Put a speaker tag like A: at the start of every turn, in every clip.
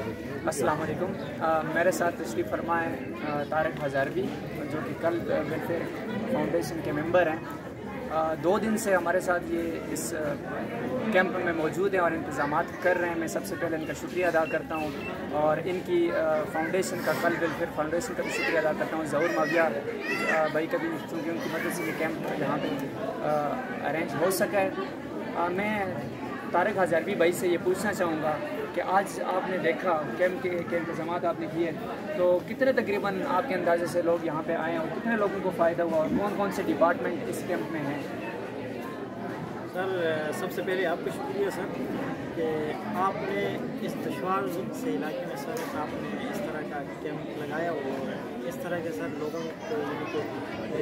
A: السلام علیکم. میرے ساتھ تشریف فرما ہے طارق ہزاروی جو کہ کل ویلفیئر فاؤنڈیشن کے ممبر ہیں. 2 دن سے ہمارے ساتھ یہ اس کیمپ میں موجود ہیں اور انتظامات کر رہے ہیں. میں سب سے پہلے ان کا شکریہ ادا کرتا ہوں اور ان کی فاؤنڈیشن کا کل ویلفیئر فاؤنڈیشن کا بھی شکریہ ادا کرتا ہوں. ظہور ماویہ بھائی کا بھی چونکہ ان کی مدد سے یہ کیمپ یہاں پہ ارینج ہو سکا ہے. میں طارق ہزاروی بھائی سے یہ پوچھنا چاہوں گا کہ آج آپ نے دیکھا کیمپ کے انتظامات آپ نے کیے تو کتنے تقریباً آپ کے اندازے سے لوگ یہاں پہ آئے ہیں اور کتنے لوگوں کو فائدہ ہوا اور کون کون سے ڈپارٹمنٹ اس کیمپ میں ہیں؟
B: سر سب سے پہلے آپ کا شکریہ سر کہ آپ نے اس دشوار سے علاقے میں سر آپ نے اس طرح کا کیمپ لگایا اور اس طرح کے سر لوگوں کو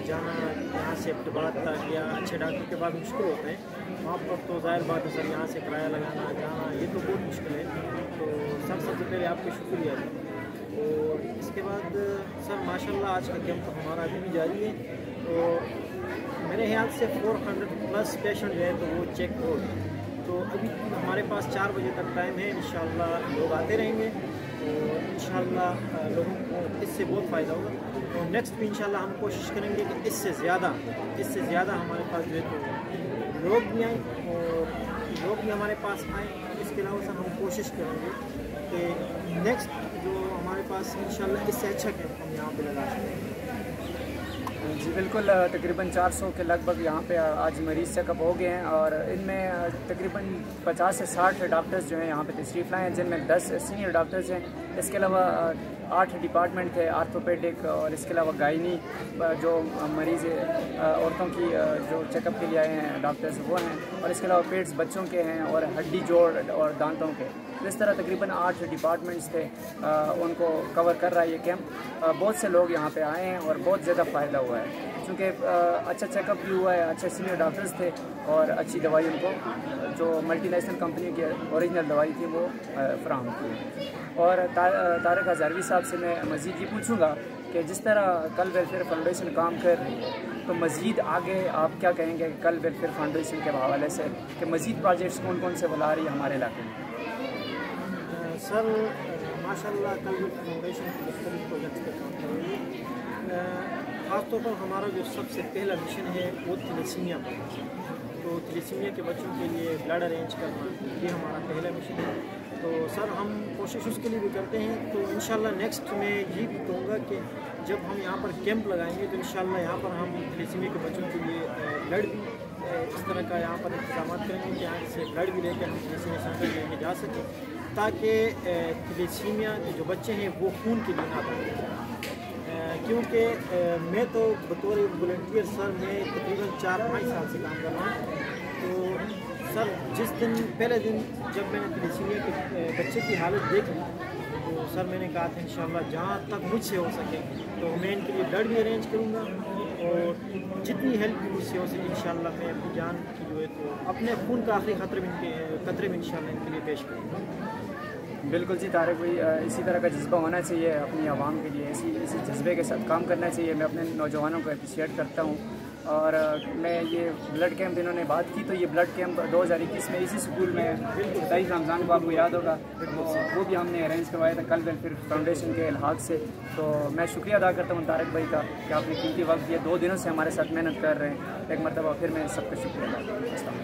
B: جانا یہاں سے ابتباد تک یا اچھے ڈاکٹر کے بعد مشکل ہوتا ہے. وہاں پر تو ظاہر بات ہے سر یہاں سے کرایہ لگانا جانا یہ تو بہت مشکل ہے. تو سر سب سے پہلے آپ کا شکریہ ہے. اور اس کے بعد سر ماشاء اللہ آج کا کیمپ ہمارا ابھی بھی جاری ہے. تو میرے خیال سے 400+ پیشنٹ جو ہے تو وہ چیک ہو گئے. تو ابھی ہمارے پاس 4 بجے تک ٹائم ہے. انشاءاللہ لوگ آتے رہیں گے اور انشاءاللہ لوگوں کو اس سے بہت فائدہ ہوگا. اور نیکسٹ بھی انشاءاللہ ہم کوشش کریں گے کہ اس سے زیادہ ہمارے پاس جو ہے تو لوگ بھی آئیں اور لوگ بھی ہمارے پاس آئیں. اس کے علاوہ سر ہم کوشش کریں گے کہ نیکسٹ جو ہمارے پاس انشاءاللہ اس سے اچھا کیمپ ہم یہاں پہ لگا سکیں.
A: جی بالکل. تقریباً 400 کے لگ بھگ یہاں پہ آج مریض چیک اپ ہو گئے ہیں اور ان میں تقریباً 50 سے 60 ڈاکٹرز جو ہیں یہاں پہ تشریف لائے ہیں جن میں 10 سینئر ڈاکٹرز ہیں. اس کے علاوہ 8 ڈپارٹمنٹ تھے آرتھوپیڈک اور اس کے علاوہ گائنی جو مریض عورتوں کی جو چیک اپ کے لیے آئے ہیں ڈاکٹرز وہ ہیں اور اس کے علاوہ پیٹس بچوں کے ہیں اور ہڈی جوڑ اور دانتوں کے. اس طرح تقریباً 8 ڈپارٹمنٹس تھے ان کو کور کر رہا ہے یہ کیمپ. بہت سے لوگ یہاں پہ آئے ہیں اور بہت زیادہ فائدہ ہوا ہے چونکہ اچھا چیک اپ بھی ہوا ہے. اچھے سینئر ڈاکٹرز تھے اور اچھی دوائی ان کو جو ملٹی نیشنل کمپنی کی اوریجنل دوائی تھی وہ فراہم کی. اور طارق ہزاروی صاحب سے میں مزید یہ پوچھوں گا کہ جس طرح کل ویلفیئر فاؤنڈیشن کام کر رہی ہے تو مزید آگے آپ کیا کہیں گے کل ویلفیئر فاؤنڈیشن کے حوالے سے کہ مزید پروجیکٹس کون کون سے بلا رہی ہے ہمارے علاقے میں؟
B: سر ماشاء اللہ کل ویلفیئر فاؤنڈیشن کے مختلف پروجیکٹس پہ کام کر رہی ہے. خاص طور پر ہمارا جو سب سے پہلا مشن ہے وہ تھیلیسیمیا پر. تو تھیلیسیمیا کے بچوں کے لیے بلڈ ارینج کرنا یہ ہمارا پہلا مشن ہے. تو سر ہم کوشش اس کے لیے بھی کرتے ہیں. تو انشاءاللہ نیکسٹ میں یہ بھی کہوں گا کہ جب ہم یہاں پر کیمپ لگائیں گے تو انشاءاللہ یہاں پر ہم تھیلیسیمیا کے بچوں کے لیے بلڈ بھی اس طرح کا یہاں پر انتظامات کریں گے کہ یہاں سے بلڈ بھی لے کے ہم تھیلیسیمیا سینٹر لے کے جا سکیں تاکہ تھیلیسیمیا کے جو بچے ہیں وہ خون کے لیے نہ پڑیں. کیونکہ میں تو بطور والنٹیئر سر میں تقریباً 4-5 سال سے کام کر رہا ہوں. تو سر جس دن پہلے دن جب میں نے تھیلیسیمیا کے بچے کی حالت دیکھی تو سر میں نے کہا تھا انشاءاللہ جہاں تک مجھ سے ہو سکے تو میں ان کے لیے بلڈ بھی ارینج کروں گا اور جتنی ہیلپ بھی مجھ سے ہو سکے انشاءاللہ میں اپنی جان کی جو ہے تو اپنے خون کا آخری قطرے میں انشاءاللہ ان کے لیے پیش کروں گا.
A: بالکل جی طارق بھائی اسی طرح کا جذبہ ہونا چاہیے اپنی عوام کے لیے. اسی جذبے کے ساتھ کام کرنا چاہیے. میں اپنے نوجوانوں کو اپریشیٹ کرتا ہوں. اور میں یہ بلڈ کیمپ انہوں نے بات کی تو یہ بلڈ کیمپ 2021 میں اسی اسکول میں 27 رمضان کو آپ کو یاد ہوگا وہ بھی ہم نے ارینج کروایا تھا کل ویلفیئر فاؤنڈیشن کے الحاق سے. تو میں شکریہ ادا کرتا ہوں طارق بھائی کا کہ آپ نے قیمتی وقت دیا. 2 دنوں سے ہمارے ساتھ محنت کر رہے ہیں. ایک مرتبہ پھر میں سب کا شکریہ ادا کرتا ہوں.